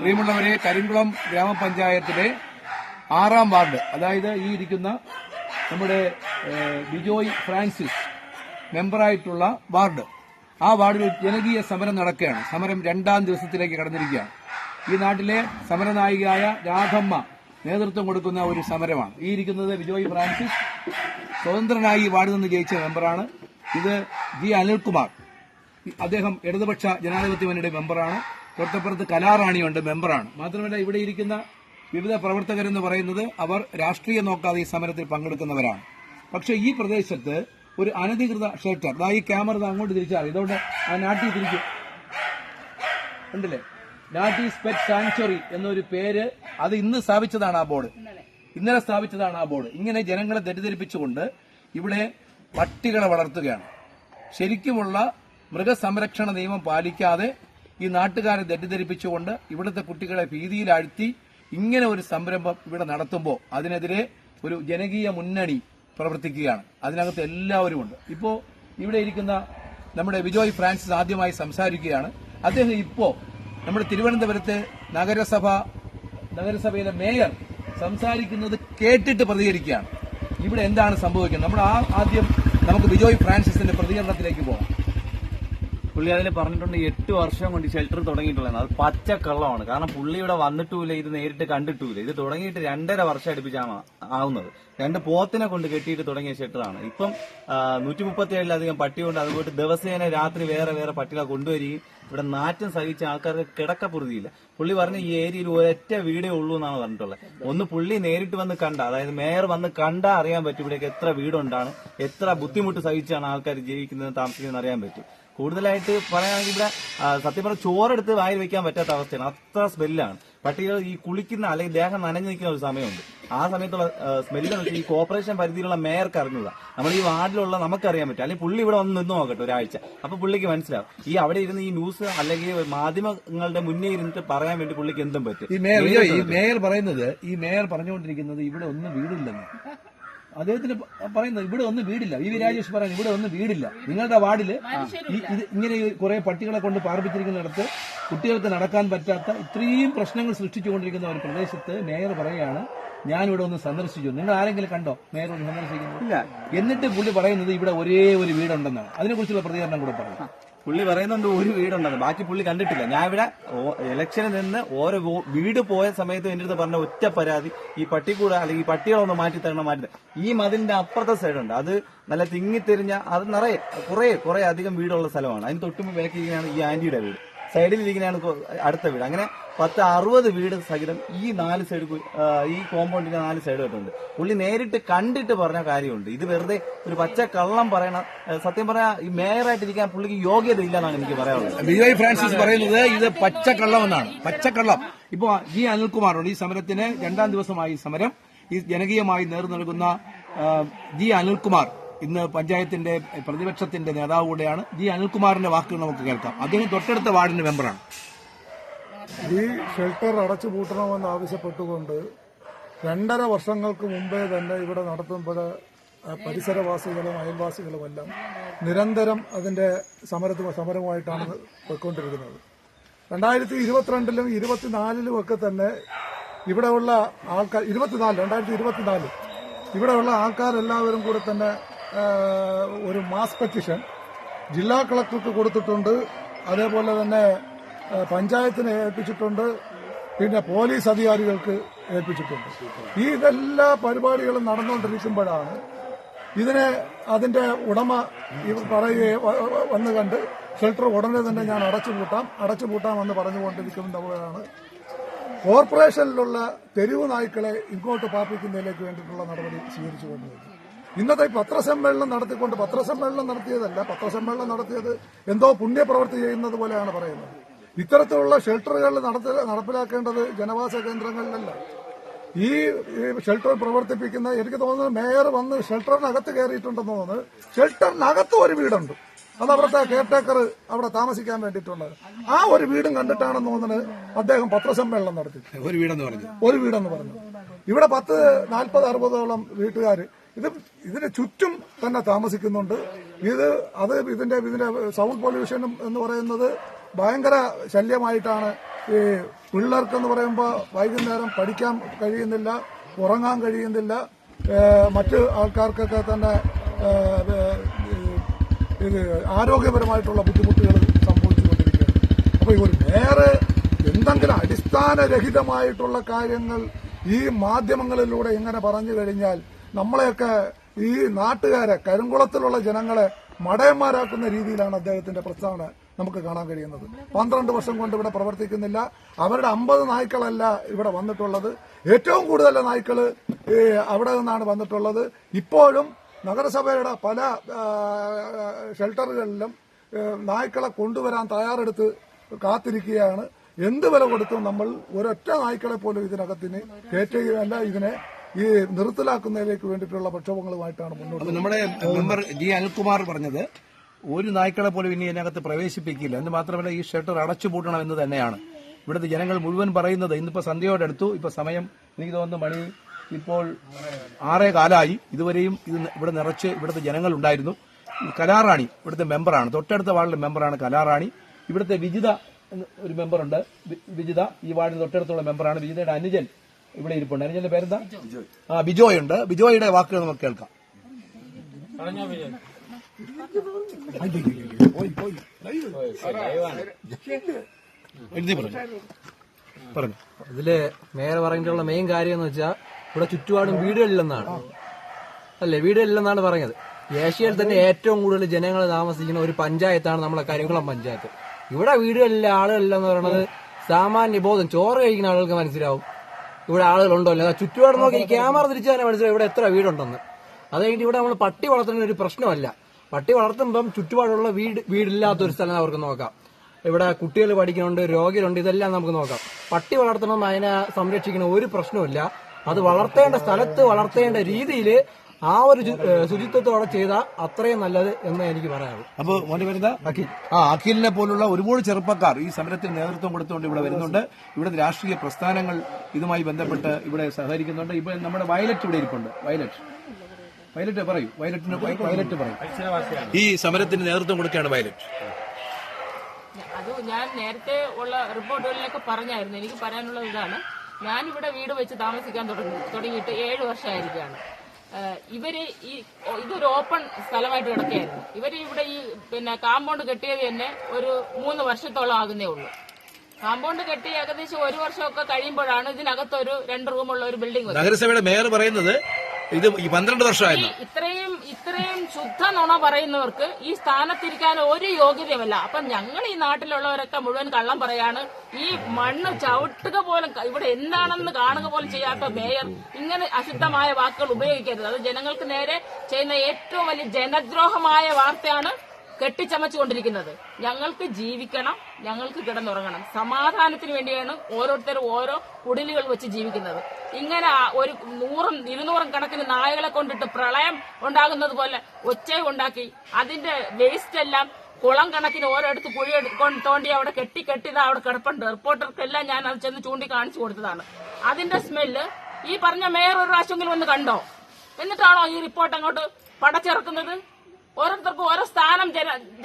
പ്രിയമുള്ളവരെ, കരിങ്കുളം ഗ്രാമപഞ്ചായത്തിലെ 6-ാം വാർഡ്, അതായത് ഈ ഇരിക്കുന്ന നമ്മുടെ ബിജോയ് ഫ്രാൻസിസ് മെമ്പറായിട്ടുള്ള വാർഡ്, ആ വാർഡിൽ ജനകീയ സമരം നടക്കുകയാണ്. സമരം 2-ാം ദിവസത്തിലേക്ക് കടന്നിരിക്കുകയാണ്. ഈ നാട്ടിലെ സമരനായികയായ രാധമ്മ നേതൃത്വം കൊടുക്കുന്ന ഒരു സമരമാണ്. ഈ ഇരിക്കുന്നത് ബിജോയ് ഫ്രാൻസിസ്, സ്വതന്ത്രനായി ഈ വാർഡിൽ നിന്ന് ജയിച്ച മെമ്പറാണ്. ഇത് ജി അനിൽകുമാർ, അദ്ദേഹം ഇടതുപക്ഷ ജനാധിപത്യ മുന്നണിയുടെ മെമ്പറാണ്. തൊട്ടപ്പുറത്ത് കലാറാണിയുണ്ട്, മെമ്പറാണ്. മാത്രമല്ല ഇവിടെ ഇരിക്കുന്ന വിവിധ പ്രവർത്തകരെന്ന് പറയുന്നത് അവർ രാഷ്ട്രീയം നോക്കാതെ ഈ സമരത്തിൽ പങ്കെടുക്കുന്നവരാണ്. പക്ഷേ ഈ പ്രദേശത്ത് ഒരു അനധികൃത ഷെൽട്ടർ, ഈ ക്യാമറ അങ്ങോട്ട് തിരിച്ചാൽ ഇതോടെ ആ നാട്ടി തിരിക്കും ഉണ്ടല്ലേ, നാട്ടീസ് പെറ്റ് സാങ്ച്വറി എന്നൊരു പേര്, അത് ഇന്ന് സ്ഥാപിച്ചതാണ് ആ ബോർഡ്, ഇന്നലെ സ്ഥാപിച്ചതാണ് ആ ബോർഡ്. ഇങ്ങനെ ജനങ്ങളെ തെറ്റിദ്ധരിപ്പിച്ചുകൊണ്ട് ഇവിടെ പട്ടികളെ വളർത്തുകയാണ്. ശരിക്കുമുള്ള മൃഗസംരക്ഷണ നിയമം പാലിക്കാതെ ഈ നാട്ടുകാരെ തെറ്റിദ്ധരിപ്പിച്ചുകൊണ്ട് ഇവിടുത്തെ കുട്ടികളെ ഭീതിയിലാഴ്ത്തി ഇങ്ങനെ ഒരു സംരംഭം ഇവിടെ നടത്തുമ്പോൾ അതിനെതിരെ ഒരു ജനകീയ മുന്നണി പ്രവർത്തിക്കുകയാണ്. അതിനകത്ത് എല്ലാവരും ഉണ്ട്. ഇപ്പോ ഇവിടെ ഇരിക്കുന്ന നമ്മുടെ ബിജോയ് ഫ്രാൻസിസ് ആദ്യമായി സംസാരിക്കുകയാണ്. അദ്ദേഹം ഇപ്പോ നമ്മുടെ തിരുവനന്തപുരത്തെ നഗരസഭയിലെ മേയർ സംസാരിക്കുന്നത് കേട്ടിട്ട് പ്രതികരിക്കുകയാണ്. ഇവിടെ എന്താണ് സംഭവിക്കുന്നത്? നമ്മൾ ആദ്യം നമുക്ക് ബിജോയ് ഫ്രാൻസിസിന്റെ പ്രതികരണത്തിലേക്ക് പോകാം. പുള്ളി അതിൽ പറഞ്ഞിട്ടുണ്ട് 8 വർഷം കൊണ്ട് ഷെൽട്ടർ തുടങ്ങിയിട്ടുള്ളത്. അത് പച്ചക്കള്ളമാണ്. കാരണം പുള്ളി ഇവിടെ വന്നിട്ടുമില്ല, ഇത് നേരിട്ട് കണ്ടിട്ടുമില്ല. ഇത് തുടങ്ങിയിട്ട് 2.5 വർഷം അടുപ്പിച്ചാണ് ആവുന്നത്. 2 പോത്തിനെ കൊണ്ട് കെട്ടിയിട്ട് തുടങ്ങിയ ഷെൽട്ടറാണ്. ഇപ്പം 137-ലധികം പട്ടിയുണ്ട്. അതുപോലെ ദിവസേന രാത്രി വേറെ വേറെ പട്ടികളെ കൊണ്ടുവരികയും ഇവിടെ നാറ്റം സഹിച്ച ആൾക്കാർക്ക് കിടക്കപ്പുറതിയില്ല. പുള്ളി പറഞ്ഞ ഈ ഏരിയയിൽ ഒരൊറ്റ വീടേ ഉള്ളൂ എന്നാണ് പറഞ്ഞിട്ടുള്ളത്. ഒന്ന് പുള്ളി നേരിട്ട് വന്ന് കണ്ട, അതായത് മേയർ വന്ന് കണ്ടാൽ അറിയാൻ പറ്റും ഇവിടേക്ക് എത്ര വീടുണ്ടാണ്, എത്ര ബുദ്ധിമുട്ട് സഹിച്ചാണ് ആൾക്കാർ ജീവിക്കുന്നത്, താമസിക്കുന്നത് അറിയാൻ പറ്റും. കൂടുതലായിട്ട് പറയുകയാണെങ്കിൽ ഇവിടെ സത്യം പറഞ്ഞ ചോറെടുത്ത് വായിൽ വെക്കാൻ പറ്റാത്ത അവസ്ഥയാണ്. അത്ര സ്മെല്ലാണ്. പട്ടികൾ ഈ കുളിക്കുന്ന അല്ലെങ്കിൽ ദേഹം നനഞ്ഞു നിൽക്കുന്ന ഒരു സമയമുണ്ട്. ആ സമയത്തുള്ള സ്മെല്ലെന്ന് വെച്ചാൽ ഈ കോർപ്പറേഷൻ പരിധിയിലുള്ള മേയർക്ക് അറിഞ്ഞൂടാ. നമ്മൾ ഈ വാർഡിലുള്ള നമുക്കറിയാൻ പറ്റും. അല്ലെങ്കിൽ പുള്ളി ഇവിടെ വന്ന് നിന്ന് നോക്കട്ടെ ഒരാഴ്ച, അപ്പൊ പുള്ളിക്ക് മനസ്സിലാവും. ഈ അവിടെ ഇരുന്ന് ഈ ന്യൂസ് അല്ലെങ്കിൽ മാധ്യമങ്ങളുടെ മുന്നേ ഇരുന്നിട്ട് പറയാൻ വേണ്ടി പുള്ളിക്ക് എന്തും പറ്റും. ഈ മേയർ പറഞ്ഞുകൊണ്ടിരിക്കുന്നത് ഇവിടെ ഒന്നും വീടില്ലെന്ന് അദ്ദേഹത്തിന് പറയുന്നത്. ഇവിടെ ഒന്നും വീടില്ല. വി രാജേഷ് പറയുന്നത് ഇവിടെ ഒന്നും വീടില്ല. നിങ്ങളുടെ വാർഡില് ഇങ്ങനെ കുറെ പട്ടികളെ കൊണ്ട് പാർപ്പിച്ചിരിക്കുന്നിടത്ത് കുട്ടികൾക്ക് നടക്കാൻ പറ്റാത്ത ഇത്രയും പ്രശ്നങ്ങൾ സൃഷ്ടിച്ചുകൊണ്ടിരിക്കുന്ന ഒരു പ്രദേശത്ത് മേയർ പറയുകയാണ് ഞാനിവിടെ ഒന്ന് സന്ദർശിച്ചു. നിങ്ങൾ ആരെങ്കിലും കണ്ടോ മേയർ ഒന്ന് സന്ദർശിക്കുന്നില്ല? എന്നിട്ട് പുള്ളി പറയുന്നത് ഇവിടെ ഒരേ ഒരു വീടുണ്ടെന്നാണ്. അതിനെക്കുറിച്ചുള്ള പ്രതികരണം കൂടെ പറഞ്ഞു. പുള്ളി പറയുന്നുണ്ട് ഒരു വീടുണ്ടെന്ന്, ബാക്കി പുള്ളി കണ്ടിട്ടില്ല. ഞാൻ ഇവിടെ ഇലക്ഷനിൽ നിന്ന് ഓരോ വീട് പോയ സമയത്ത് എന്റെ അടുത്ത് പറഞ്ഞ ഒറ്റ പരാതി, ഈ പട്ടിക്കൂടെ അല്ലെങ്കിൽ ഈ പട്ടികളൊന്ന് മാറ്റി തരണം. ഈ മതിലിന്റെ അപ്പുറത്തെ സൈഡുണ്ട്, അത് നല്ല തിങ്ങിത്തെരിഞ്ഞ, അത് നിറയെ കുറെ അധികം വീടുള്ള സ്ഥലമാണ്. അതിന് തൊട്ടുമുമ്പ് ബാക്കിയാണ് ഈ ആന്റിയുടെ വീട്, സൈഡിലിരിക്കുന്നതാണ് അടുത്ത വീട്. അങ്ങനെ 10-60 വീട് സഹിതം ഈ 4 സൈഡ്, ഈ കോമ്പൗണ്ടിന്റെ 4 സൈഡായിട്ടുണ്ട്. പുള്ളി നേരിട്ട് കണ്ടിട്ട് പറഞ്ഞ കാര്യമുണ്ട്. ഇത് വെറുതെ ഒരു പച്ച കള്ളം പറയണ, സത്യം പറയാ ഈ മേയറായിട്ടിരിക്കാൻ പുള്ളിക്ക് യോഗ്യത ഇല്ലെന്നാണ് എനിക്ക് പറയാനുള്ളത്. ബിജോയ് ഫ്രാൻസിസ് പറയുന്നത് ഇത് പച്ചക്കള്ളം എന്നാണ്. പച്ചക്കള്ളം. ഇപ്പോ ജി അനിൽകുമാറുണ്ട്. ഈ സമരത്തിന് 2-ാം ദിവസമായി സമരം. ഈ ജനകീയമായി നേതൃത്വം നൽകുന്ന ജി അനിൽകുമാർ ഇന്ന് പഞ്ചായത്തിന്റെ പ്രതിപക്ഷത്തിന്റെ നേതാവ് കൂടെയാണ്. ജി അനിൽകുമാറിന്റെ വാക്കുകൾ നമുക്ക് കേൾക്കാം. അദ്ദേഹം തൊട്ടടുത്ത വാർഡിന്റെ മെമ്പറാണ്. ഈ ഷെൽട്ടർ അടച്ചുപൂട്ടണമെന്ന് ആവശ്യപ്പെട്ടുകൊണ്ട് 2.5 വർഷങ്ങൾക്ക് മുമ്പേ തന്നെ ഇവിടെ നടത്തുമ്പോൾ പരിസരവാസികളും അയൽവാസികളുമെല്ലാം നിരന്തരം അതിന്റെ സമരവുമായിട്ടാണ് പോയിക്കൊണ്ടിരിക്കുന്നത്. 2022-ലും 2024-ലും ഒക്കെ തന്നെ ഇവിടെയുള്ള ആൾക്കാർ 2024 ഇവിടെയുള്ള ആൾക്കാരെല്ലാവരും കൂടെ തന്നെ ഒരു മാസ് പെറ്റീഷൻ ജില്ലാ കളക്ടർക്ക് കൊടുത്തിട്ടുണ്ട്. അതേപോലെ തന്നെ പഞ്ചായത്തിനെ ഏൽപ്പിച്ചിട്ടുണ്ട്. പിന്നെ പോലീസ് അധികാരികൾക്ക് ഏൽപ്പിച്ചിട്ടുണ്ട്. ഈ ഇതെല്ലാ പരിപാടികളും നടന്നുകൊണ്ടിരിക്കുമ്പോഴാണ് ഇതിനെ അതിന്റെ ഉടമ വന്ന് കണ്ട് ഷെൽട്ടർ ഉടനെ തന്നെ ഞാൻ അടച്ചുപൂട്ടാമെന്ന് പറഞ്ഞുകൊണ്ടിരിക്കുമ്പോഴാണ് കോർപ്പറേഷനിലുള്ള തെരുവ് നായ്ക്കളെ ഇങ്ങോട്ട് പാർപ്പിക്കുന്നതിലേക്ക് വേണ്ടിയിട്ടുള്ള നടപടി സ്വീകരിച്ചുകൊണ്ടിരുന്നത്. ഇന്നത്തെ പത്രസമ്മേളനം നടത്തിയത് എന്തോ പുണ്യപ്രവൃത്തി ചെയ്യുന്നത് പോലെയാണ് പറയുന്നത്. ഇത്തരത്തിലുള്ള ഷെൽട്ടറുകൾ നടപ്പിലാക്കേണ്ടത് ജനവാസ കേന്ദ്രങ്ങളിലല്ല. ഈ ഷെൽട്ടർ പ്രവർത്തിപ്പിക്കുന്ന, എനിക്ക് തോന്നുന്നത് മേയർ വന്ന് ഷെൽട്ടറിനകത്ത് കയറിയിട്ടുണ്ടെന്ന് തോന്നുന്നത്. ഷെൽട്ടറിനകത്ത് ഒരു വീടുണ്ട്, അത് അവിടുത്തെ കെയർടേക്കർ അവിടെ താമസിക്കാൻ വേണ്ടിയിട്ടുള്ളത്. ആ ഒരു വീടും കണ്ടിട്ടാണെന്ന് തോന്നുന്നത് അദ്ദേഹം പത്രസമ്മേളനം നടത്തി. ഒരു വീടെന്ന് പറഞ്ഞു. ഇവിടെ 40-60ഓളം വീട്ടുകാർ ഇതിന് ചുറ്റും തന്നെ താമസിക്കുന്നുണ്ട്. ഇതിന്റെ സൗണ്ട് പൊല്യൂഷനും എന്ന് പറയുന്നത് ഭയങ്കര ശല്യമായിട്ടാണ് ഈ പിള്ളേർക്കെന്ന് പറയുമ്പോൾ വൈകുന്നേരം പഠിക്കാൻ കഴിയുന്നില്ല, ഉറങ്ങാൻ കഴിയുന്നില്ല, മറ്റ് ആൾക്കാർക്കൊക്കെ തന്നെ ഇത് ആരോഗ്യപരമായിട്ടുള്ള ബുദ്ധിമുട്ടുകൾ സംഭവിച്ചുകൊണ്ടിരിക്കുകയാണ്. അപ്പോൾ ഈ ഒരു മേയറ് എന്തെങ്കിലും അടിസ്ഥാനരഹിതമായിട്ടുള്ള കാര്യങ്ങൾ ഈ മാധ്യമങ്ങളിലൂടെ ഇങ്ങനെ പറഞ്ഞു കഴിഞ്ഞാൽ നമ്മളെയൊക്കെ ഈ നാട്ടുകാരെ, കരിങ്കുളത്തിലുള്ള ജനങ്ങളെ മടയന്മാരാക്കുന്ന രീതിയിലാണ് അദ്ദേഹത്തിന്റെ പ്രസ്താവന നമുക്ക് കാണാൻ കഴിയുന്നത്. 12 വർഷം കൊണ്ട് ഇവിടെ പ്രവർത്തിക്കുന്നില്ല. അവരുടെ 50 നായ്ക്കളല്ല ഇവിടെ വന്നിട്ടുള്ളത്, ഏറ്റവും കൂടുതൽ നായ്ക്കൾ അവിടെ നിന്നാണ് വന്നിട്ടുള്ളത്. ഇപ്പോഴും നഗരസഭയുടെ പല ഷെൽട്ടറുകളിലും നായ്ക്കളെ കൊണ്ടുവരാൻ തയ്യാറെടുത്ത് കാത്തിരിക്കുകയാണ്. എന്ത് വില കൊടുത്തും നമ്മൾ ഒരൊറ്റ നായ്ക്കളെ പോലും ഇതിനകത്തിന് കയറ്റുകയല്ല, ഇതിനെ ഈ നിർത്തലാക്കുന്നതിലേക്ക് വേണ്ടിയിട്ടുള്ള പ്രക്ഷോഭങ്ങളുമായിട്ടാണ് മുന്നോട്ട്. നമ്മുടെ മെമ്പർ ജി അനിൽകുമാർ പറഞ്ഞത് ഒരു നായ്ക്കളെ പോലും ഇനി ഇതിനകത്ത് പ്രവേശിപ്പിക്കില്ല എന്ന് മാത്രമല്ല ഈ ഷെൽട്ടർ അടച്ചുപൂട്ടണം എന്ന് തന്നെയാണ് ഇവിടുത്തെ ജനങ്ങൾ മുഴുവൻ പറയുന്നത്. ഇന്നിപ്പോ സന്ധ്യയോടടുത്തു, ഇപ്പൊ സമയം എനിക്ക് തോന്നുന്നു മണി ഇപ്പോൾ 6:15. ഇതുവരെയും ഇത് ഇവിടെ നിറച്ച് ഇവിടുത്തെ ജനങ്ങൾ ഉണ്ടായിരുന്നു. കലാറാണി ഇവിടുത്തെ മെമ്പറാണ്, തൊട്ടടുത്ത വാർഡിലെ മെമ്പറാണ് കലാറാണി. ഇവിടുത്തെ വിജിത ഒരു മെമ്പറുണ്ട്, വിജിത ഈ വാർഡിന് തൊട്ടടുത്തുള്ള മെമ്പറാണ്. വിജിതയുടെ അനുജൻ ഇവിടെ ഇരിപ്പുണ്ട്. അനുജന്റെ പേരെന്താ? ബിജോയ് ഉണ്ട്. ബിജോയുടെ വാക്കുകൾ നമുക്ക് കേൾക്കാം. പറഞ്ഞു. ഇതില് മേയർ പറഞ്ഞിട്ടുള്ള മെയിൻ കാര്യം എന്ന് വെച്ചാൽ ഇവിടെ ചുറ്റുപാടും വീടുകളില്ലെന്നാണ്, അല്ലേ? വീടുകളില്ലെന്നാണ് പറഞ്ഞത്. ഏഷ്യയിൽ തന്നെ ഏറ്റവും കൂടുതൽ ജനങ്ങൾ താമസിക്കുന്ന ഒരു പഞ്ചായത്താണ് നമ്മളെ കരിങ്കുളം പഞ്ചായത്ത്. ഇവിടെ വീടുകളിലെ ആളുകളില്ലെന്ന് പറയുന്നത് സാമാന്യ ബോധം, ചോറ് കഴിക്കുന്ന ആളുകൾക്ക് മനസ്സിലാവും ഇവിടെ ആളുകളുണ്ടോ അല്ല. ചുറ്റുപാട് നോക്കി ഈ ക്യാമറ തിരിച്ചു തന്നെ മനസ്സിലാവും ഇവിടെ എത്ര വീടുണ്ടെന്ന്. അത് കഴിഞ്ഞിട്ട് ഇവിടെ നമ്മൾ പട്ടി വളർത്തുന്ന ഒരു പ്രശ്നമല്ല. പട്ടി വളർത്തുമ്പം ചുറ്റുപാടുള്ള വീടില്ലാത്തൊരു സ്ഥലം അവർക്ക് നോക്കാം. ഇവിടെ കുട്ടികൾ പഠിക്കുന്നുണ്ട്, രോഗികളുണ്ട്, ഇതെല്ലാം നമുക്ക് നോക്കാം. പട്ടി വളർത്തണം, അതിനെ സംരക്ഷിക്കണം, ഒരു പ്രശ്നമില്ല. അത് വളർത്തേണ്ട സ്ഥലത്ത് വളർത്തേണ്ട രീതിയിൽ ആ ഒരു ശുചിത്വത്തോടെ ചെയ്താൽ അത്രയും നല്ലത് എന്ന് എനിക്ക് പറയാനുള്ളൂ. അപ്പൊ മോന്റെ വരുന്ന അഖിൽ, അഖിലിനെ പോലുള്ള ഒരുപാട് ചെറുപ്പക്കാർ ഈ സമരത്തിന് നേതൃത്വം കൊടുത്തുകൊണ്ട് ഇവിടെ വരുന്നുണ്ട്. ഇവിടുത്തെ രാഷ്ട്രീയ പ്രസ്ഥാനങ്ങൾ ഇതുമായി ബന്ധപ്പെട്ട് ഇവിടെ സഹകരിക്കുന്നുണ്ട്. ഇപ്പൊ നമ്മുടെ വയലറ്റ് ഇവിടെ ഇരിപ്പുണ്ട്. വയലറ്റ് പറയൂ. വയലറ്റ് പറയും. ഈ സമരത്തിന് നേതൃത്വം കൊടുക്കുകയാണ് വയലറ്റ്. അത് ഞാൻ നേരത്തെ ഉള്ള റിപ്പോർട്ടുകളിലൊക്കെ പറഞ്ഞായിരുന്നു. എനിക്ക് പറയാനുള്ളത് ഇതാണ്. ഞാനിവിടെ വീട് വെച്ച് താമസിക്കാൻ തുടങ്ങിയിട്ട് 7 വർഷമായിരിക്കുകയാണ്. ഇതൊരു ഓപ്പൺ സ്ഥലമായിട്ട് കിടക്കുകയായിരുന്നു. ഇവര് ഇവിടെ ഈ കാമ്പൗണ്ട് കെട്ടിയത് തന്നെ ഒരു 3 വർഷത്തോളം ആകുന്നേ ഉള്ളൂ. കാമ്പൗണ്ട് കെട്ടി ഏകദേശം 1 വർഷമൊക്കെ കഴിയുമ്പോഴാണ് ഇതിനകത്തൊരു 2 റൂമുള്ള ഒരു ബിൽഡിംഗ്. നഗരസഭയുടെ മേയർ പറയുന്നത് ഇത് 12 വർഷമായിരുന്നു. ഇത്രയും ശുദ്ധ നുണ പറയുന്നവർക്ക് ഈ സ്ഥാനത്തിരിക്കാൻ ഒരു യോഗ്യതയുമല്ല. അപ്പൊ ഞങ്ങൾ ഈ നാട്ടിലുള്ളവരൊക്കെ മുഴുവൻ കള്ളം പറയാണ്. ഈ മണ്ണ് ചവിട്ടുക പോലും, ഇവിടെ എന്താണെന്ന് കാണുക പോലും ചെയ്യാത്ത മേയർ ഇങ്ങനെ അശുദ്ധമായ വാക്കുകൾ ഉപയോഗിക്കരുത്. അത് ജനങ്ങൾക്ക് നേരെ ചെയ്യുന്ന ഏറ്റവും വലിയ ജനദ്രോഹമായ വാർത്തയാണ് കെട്ടിച്ചമച്ചുകൊണ്ടിരിക്കുന്നത്. ഞങ്ങൾക്ക് ജീവിക്കണം, ഞങ്ങൾക്ക് കിടന്നുറങ്ങണം. സമാധാനത്തിന് വേണ്ടിയാണ് ഓരോരുത്തരും ഓരോ കുടിലുകൾ വെച്ച് ജീവിക്കുന്നത്. ഇങ്ങനെ ഒരു 100-200 കണക്കിന് നായകളെ കൊണ്ടിട്ട് പ്രളയം ഉണ്ടാകുന്നത് പോലെ ഒച്ചയുണ്ടാക്കി അതിന്റെ വേസ്റ്റ് എല്ലാം കുളം കണക്കിന് ഓരോരുത്ത് കുഴി തോണ്ടി അവിടെ കെട്ടിതാ അവിടെ കിടപ്പുണ്ട്. റിപ്പോർട്ടർക്കെല്ലാം ഞാൻ അത് ചെന്ന് ചൂണ്ടിക്കാണിച്ചു കൊടുത്തതാണ്. അതിന്റെ സ്മെല്ല് ഈ പറഞ്ഞ മേയർ ഒരു പ്രാവശ്യമെങ്കിലും ഒന്ന് കണ്ടോ? എന്നിട്ടാണോ ഈ റിപ്പോർട്ട് അങ്ങോട്ട് പടച്ചിറക്കുന്നത്? ഓരോരുത്തർക്കും ഓരോ സ്ഥാനം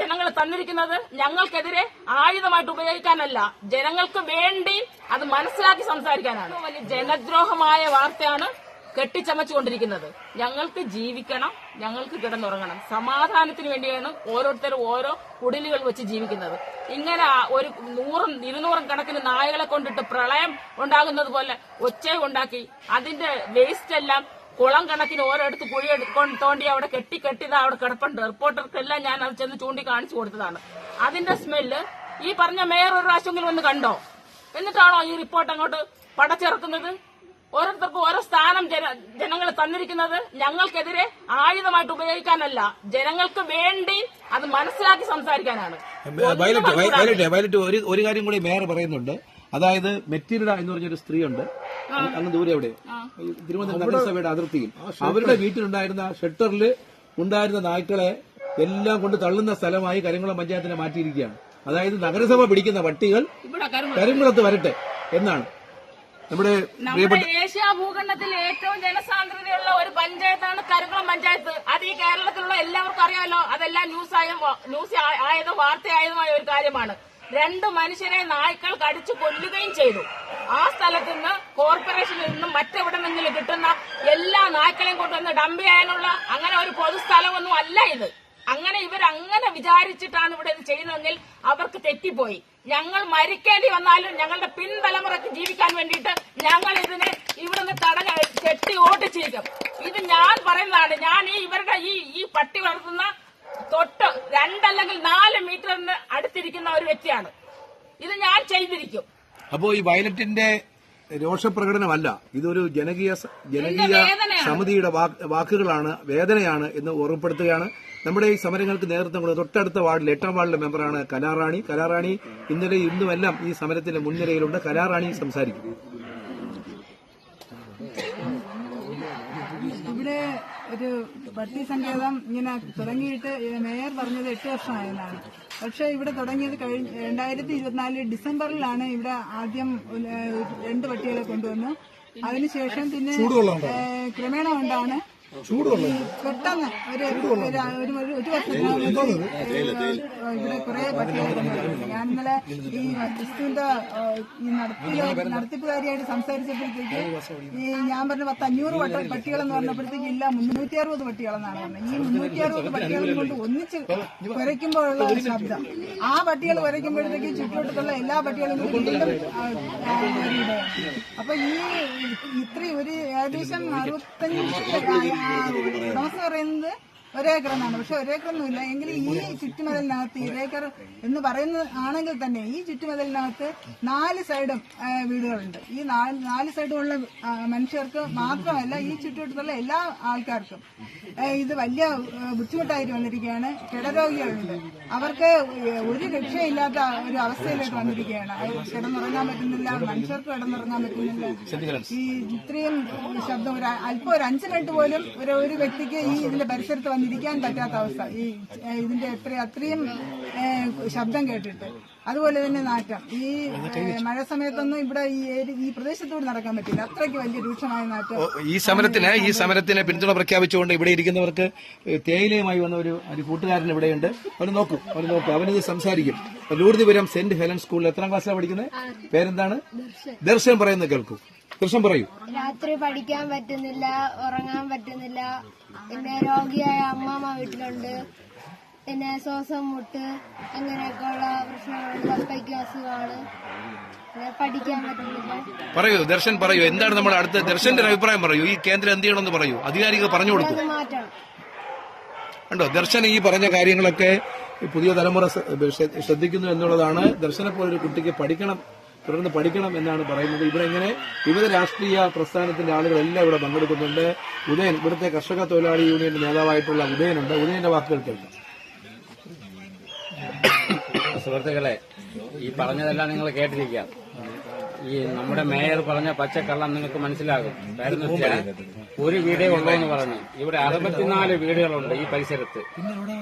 ജനങ്ങൾ തന്നിരിക്കുന്നത് ഞങ്ങൾക്കെതിരെ ആയുധമായിട്ട് ഉപയോഗിക്കാനല്ല, ജനങ്ങൾക്ക് വേണ്ടി അത് മനസ്സിലാക്കി സംസാരിക്കാനാണ്. വലിയ ജനദ്രോഹമായ വാർത്തയാണ് കെട്ടിച്ചമച്ചുകൊണ്ടിരിക്കുന്നത്. ഞങ്ങൾക്ക് ജീവിക്കണം, ഞങ്ങൾക്ക് കിടന്നുറങ്ങണം. സമാധാനത്തിന് വേണ്ടിയാണ് ഓരോരുത്തരും ഓരോ കുടിലുകൾ വെച്ച് ജീവിക്കുന്നത്. ഇങ്ങനെ ഒരു 100-200 കണക്കിന് നായകളെ കൊണ്ടിട്ട് പ്രളയം ഉണ്ടാകുന്നത് പോലെ ഒച്ചയുണ്ടാക്കി അതിന്റെ വേസ്റ്റ് എല്ലാം കുളം കണക്കിന് ഓരോരുത്ത് കുഴി തോണ്ടി അവിടെ കെട്ടിതാ അവിടെ കിടപ്പുണ്ട്. റിപ്പോർട്ടർക്കെല്ലാം ഞാൻ അത് ചെന്ന് ചൂണ്ടിക്കാണിച്ചു കൊടുത്തതാണ്. അതിന്റെ സ്മെല്ല് ഈ പറഞ്ഞ മേയർ ഒരു പ്രാവശ്യമെങ്കിലും ഒന്ന് കണ്ടോ? എന്നിട്ടാണോ ഈ റിപ്പോർട്ട് അങ്ങോട്ട് പടച്ചിറക്കുന്നത്? ഓരോരുത്തർക്കും ഓരോ സ്ഥാനം ജനങ്ങൾ തന്നിരിക്കുന്നത് ഞങ്ങൾക്കെതിരെ ആയുധമായിട്ട് ഉപയോഗിക്കാനല്ല, ജനങ്ങൾക്ക് വേണ്ടി അത് മനസ്സിലാക്കി സംസാരിക്കാനാണ്. വയലറ്റ് ഒരു കാര്യം കൂടി മേയർ പറയുന്നുണ്ട്. അതായത് മെറ്റിരിഡ എന്ന് പറഞ്ഞൊരു സ്ത്രീയുണ്ട് അങ്ങ് ദൂരെ, എവിടെ തിരുവനന്തപുരം നഗരസഭയുടെ അതിർത്തിയിൽ. അവരുടെ വീട്ടിലുണ്ടായിരുന്ന ഷെൽട്ടറിൽ ഉണ്ടായിരുന്ന നായ്ക്കളെ എല്ലാം കൊണ്ട് തള്ളുന്ന സ്ഥലമായി കരിങ്കുളം പഞ്ചായത്തിനെ മാറ്റിയിരിക്കുകയാണ്. അതായത് നഗരസഭ പിടിക്കുന്ന പട്ടികൾ കരിങ്കുളത്ത് വരട്ടെ എന്നാണ് നമ്മുടെ ഏഷ്യ ഭൂഖണ്ഡത്തിൽ ഏറ്റവും ജനസാന്ദ്രതയുള്ള ഒരു പഞ്ചായത്താണ് കരിങ്കുളം പഞ്ചായത്ത്. അത് ഈ കേരളത്തിലുള്ള എല്ലാവർക്കും അറിയാമല്ലോ. അതെല്ലാം ന്യൂസ് ആയതും വാർത്തയായതുമായ ഒരു കാര്യമാണ്. 2 മനുഷ്യരെ നായ്ക്കൾ കടിച്ചു കൊല്ലുകയും ചെയ്തു. ആ സ്ഥലത്ത് നിന്ന് കോർപ്പറേഷനിൽ നിന്നും മറ്റെവിടെന്നെങ്കിലും കിട്ടുന്ന എല്ലാ നായ്ക്കളെയും കൊണ്ടുവന്ന് ഡംപ് ചെയ്യാനുള്ള അങ്ങനെ ഒരു പൊതുസ്ഥലമൊന്നും അല്ല ഇത്. അങ്ങനെ ഇവരങ്ങനെ വിചാരിച്ചിട്ടാണ് ഇവിടെ ഇത് ചെയ്യുന്നതെങ്കിൽ അവർക്ക് തെറ്റിപ്പോയി. ഞങ്ങൾ മരിക്കേണ്ടി വന്നാലും ഞങ്ങളുടെ പിൻതലമുറയ്ക്ക് ജീവിക്കാൻ വേണ്ടിയിട്ട് ഞങ്ങൾ ഇതിനെ ഇവിടുന്ന് കെട്ടി ഓടിച്ചിരിക്കും. ഇത് ഞാൻ പറയുന്നതാണ്. ഞാൻ ഇവരുടെ ഈ പട്ടി വളർത്തുന്ന തൊട്ട് 2 അല്ലെങ്കിൽ 4 മീറ്ററിന് അടുത്തിരിക്കുന്ന ഒരു വ്യക്തിയാണ്. ഇത് ഞാൻ ചെയ്തിരിക്കും. അപ്പോ ഈ വയലറ്റിന്റെ രോഷപ്രകടനമല്ല, ഇതൊരു ജനകീയ സമിതിയുടെ വാക്കുകളാണ്, വേദനയാണ് എന്ന് ഓർമ്മപ്പെടുത്തുകയാണ്. നമ്മുടെ ഈ സമരങ്ങൾക്ക് നേതൃത്വം കൊടുത്ത തൊട്ടടുത്ത വാർഡിൽ 8ാം വാർഡിലെ മെമ്പറാണ് കലാറാണി. ഇന്നലെ ഇന്നുമെല്ലാം ഈ സമരത്തിന്റെ മുൻനിരയിലുണ്ട്. കലാറാണി സംസാരിക്കും. ഇവിടെ ഒരു പട്ടി സങ്കേതം ഇങ്ങനെ തുടങ്ങിയിട്ട് മേയർ പറഞ്ഞത് 8 വർഷമായെന്നാണ്. പക്ഷെ ഇവിടെ തുടങ്ങിയത് 2024 ഡിസംബറിലാണ് ഇവിടെ ആദ്യം 2 പട്ടികളെ കൊണ്ടുവന്നു. അതിനുശേഷം പിന്നെ ക്രമേണ കൊണ്ടാണ് പെട്ടെന്ന് ഒരു വർഷത്തിനകം ഇവിടെ കുറെ പട്ടികളെ കൊണ്ടുവന്നു. ഞാൻ ഇന്നലെ ഈ ക്രിസ്തുവിന്റെ നടത്തിപ്പുകാരിയായിട്ട് സംസാരിച്ചപ്പോഴത്തേക്ക് ഞാൻ പറഞ്ഞ 500 പട്ടികളെന്ന് പറഞ്ഞപ്പോഴത്തേക്ക് ഇല്ല 360 പട്ടികളെന്നാണ് പറഞ്ഞത്. ഈ 360 പട്ടികളും കൊണ്ട് ഒന്നിച്ച് കുരയ്ക്കുമ്പോഴുള്ള ഒരു ശബ്ദം, ആ പട്ടികൾ കുരയ്ക്കുമ്പോഴത്തേക്ക് ചുറ്റുവട്ടത്തുള്ള എല്ലാ പട്ടികളും വീണ്ടും അപ്പൊ ഇത്രയും ഒരു ഏകദേശം 65 ഉടമസ്ഥ പറയുന്നത് 1 ഏക്കർ എന്നാണ്. പക്ഷെ 1 ഏക്കറൊന്നുമില്ല. എങ്കിൽ ഈ ചുറ്റുമതിലിനകത്ത് 1 ഏക്കർ എന്ന് പറയുന്നത് ആണെങ്കിൽ തന്നെ ഈ ചുറ്റുമതിലിനകത്ത് 4 സൈഡും വീടുകളുണ്ട്. ഈ 4 സൈഡുമുള്ള മനുഷ്യർക്ക് മാത്രമല്ല ഈ ചുറ്റുവട്ടത്തുള്ള എല്ലാ ആൾക്കാർക്കും ഇത് വലിയ ബുദ്ധിമുട്ടായിട്ട് വന്നിരിക്കുകയാണ്. കിടരോഗികളുണ്ട്, അവർക്ക് ഒരു രക്ഷയില്ലാത്ത ഒരു അവസ്ഥയിലേക്ക് വന്നിരിക്കുകയാണ്. കിടന്നുറങ്ങാൻ പറ്റുന്നില്ല, മനുഷ്യർക്ക് കിടന്നുറങ്ങാൻ പറ്റുന്നില്ല. ഈ ഇത്രയും ശബ്ദം അല്പം ഒരു 5 മിനിറ്റ് പോലും ഒരു വ്യക്തിക്ക് ഈ ഇതിന്റെ പരിസരത്ത് വന്നിരിക്കാൻ പറ്റാത്ത അവസ്ഥ. ഈ ഇതിന്റെ അത്രയും ശബ്ദം കേട്ടിട്ട്, അതുപോലെ തന്നെ നാറ്റം. ഈ മഴ സമയത്തൊന്നും ഇവിടെ ഈ പ്രദേശത്തോട് നടക്കാൻ പറ്റില്ല, അത്രയ്ക്ക് വലിയ രൂക്ഷമായ നാറ്റം. ഈ സമരത്തിന് പിന്തുണ പ്രഖ്യാപിച്ചുകൊണ്ട് ഇവിടെ ഇരിക്കുന്നവർക്ക് തേയിലയുമായി വന്ന ഒരു കൂട്ടുകാരൻ ഇവിടെയുണ്ട്. അവന് നോക്കൂ, അവനിത് സംസാരിക്കും. ലൂർദിപുരം സെന്റ് ഹെലൻ സ്കൂളിൽ 8ാം ക്ലാസ്സിലാണ് പഠിക്കുന്നത്. പേരെന്താണ്? ദർശൻ പറയുന്നത് കേൾക്കൂ. ദർശൻ പറയൂ. രാത്രി പഠിക്കാൻ പറ്റുന്നില്ല, ഉറങ്ങാൻ പറ്റുന്നില്ല. പിന്നെ രോഗിയായ അമ്മാമ്മ വീട്ടിലുണ്ട്. പിന്നെ ശ്വാസം മുട്ട് അങ്ങനെയൊക്കെയുള്ള പ്രശ്നങ്ങളുണ്ട്. പപ്പയ്ക്ക് അസുഖമാണ്, പഠിക്കാൻ പറ്റുന്നില്ല. പറയൂ ദർശൻ, പറയൂ. എന്താണ് നമ്മൾ അടുത്ത ദർശന്റെ അഭിപ്രായം പറയൂ. ഈ കേന്ദ്രം എന്ത് ചെയ്യണമെന്ന് പറയൂ, അധികാരികൾ പറഞ്ഞു കൊടുക്കും. കണ്ടോ, ദർശൻ ഈ പറഞ്ഞ കാര്യങ്ങളൊക്കെ പുതിയ തലമുറ ശ്രദ്ധിക്കുന്നു എന്നുള്ളതാണ്. ദർശനെ പോലൊരു കുട്ടിക്ക് തുടർന്ന് പഠിക്കണം എന്നാണ് പറയുന്നത്. ഇവിടെ ഇങ്ങനെ വിവിധ രാഷ്ട്രീയ പ്രസ്ഥാനത്തിന്റെ ആളുകളെല്ലാം ഇവിടെ പങ്കെടുക്കുന്നുണ്ട്. ഉദയൻ, ഇവിടുത്തെ കർഷക തൊഴിലാളി യൂണിയന്റെ നേതാവായിട്ടുള്ള ഉദയനുണ്ട്. ഉദയന്റെ വാക്കുകൾ കേൾക്കാം. സുഹൃത്തുക്കളെ, ഈ പറഞ്ഞതെല്ലാം നിങ്ങൾ കേട്ടിരിക്കാം. ഈ നമ്മുടെ മേയർ പറഞ്ഞ പച്ചക്കള്ളം നിങ്ങൾക്ക് മനസ്സിലാകും. കാര്യം വെച്ചാൽ ഒരു വീടേ ഉള്ളൂ എന്ന് പറഞ്ഞു. ഇവിടെ 64 വീടുകളുണ്ട് ഈ പരിസരത്ത്.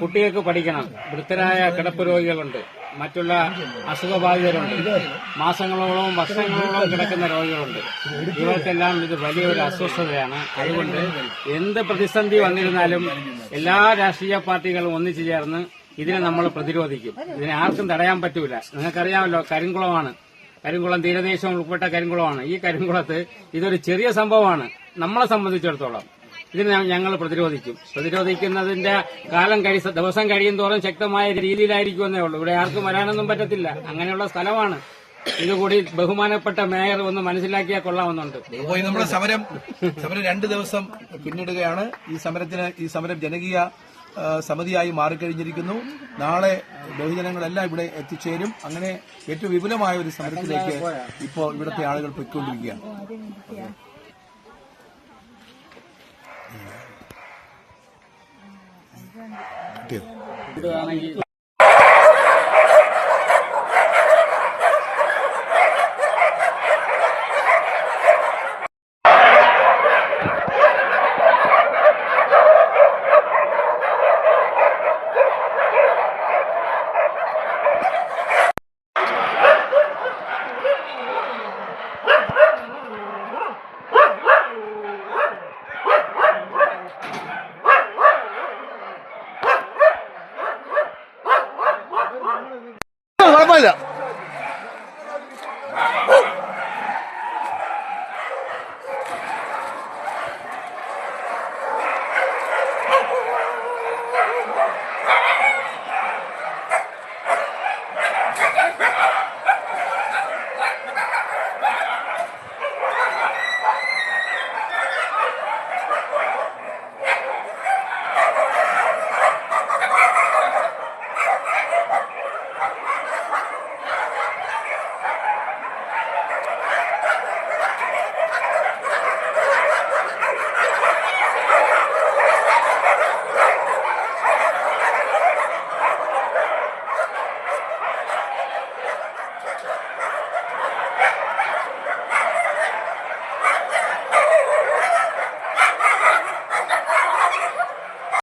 കുട്ടികൾക്ക് പഠിക്കണം, വൃദ്ധരായ കിടപ്പ് രോഗികളുണ്ട്, മറ്റുള്ള അസുഖബാധിതരുണ്ട്, മാസങ്ങളോളം വർഷങ്ങളോളം കിടക്കുന്ന രോഗികളുണ്ട്. ഇവർക്കെല്ലാം ഇത് വലിയൊരു അസ്വസ്ഥതയാണ്. അതുകൊണ്ട് എന്ത് പ്രതിസന്ധി വന്നിരുന്നാലും എല്ലാ രാഷ്ട്രീയ പാർട്ടികളും ഒന്നിച്ചു ചേർന്ന് ഇതിനെ നമ്മൾ പ്രതിരോധിക്കും. ഇതിനെ ആർക്കും തടയാൻ പറ്റൂല. നിങ്ങൾക്കറിയാമല്ലോ, കരിങ്കുളം തീരദേശം ഉൾപ്പെട്ട കരിങ്കുളമാണ്. ഈ കരിങ്കുളത്ത് ഇതൊരു ചെറിയ സംഭവമാണ് നമ്മളെ സംബന്ധിച്ചിടത്തോളം. ഇതിനെ ഞങ്ങൾ പ്രതിരോധിക്കുന്നതിന്റെ ദിവസം കഴിയും തോറും ശക്തമായ രീതിയിലായിരിക്കുമെന്നേ ഉള്ളൂ. ഇവിടെ ആർക്കും വരാനൊന്നും പറ്റത്തില്ല. അങ്ങനെയുള്ള സ്ഥലമാണ്. ഇതുകൂടി ബഹുമാനപ്പെട്ട മേയർ ഒന്ന് മനസ്സിലാക്കിയാൽ കൊള്ളാമെന്നുണ്ട്. നമ്മുടെ സമരം 2 ദിവസം പിന്നിടുകയാണ്. ഈ സമരം ജനകീയ സമിതിയായി മാറിക്കഴിഞ്ഞിരിക്കുന്നു. നാളെ ബഹുജനങ്ങളെല്ലാം ഇവിടെ എത്തിച്ചേരും. അങ്ങനെ ഏറ്റവും വിപുലമായ ഒരു സമരത്തിലേക്ക് ഇപ്പോൾ ഇവിടുത്തെ ആളുകൾ പൊയ്ക്കൊണ്ടിരിക്കുകയാണ്. കുഴപ്പമില്ല.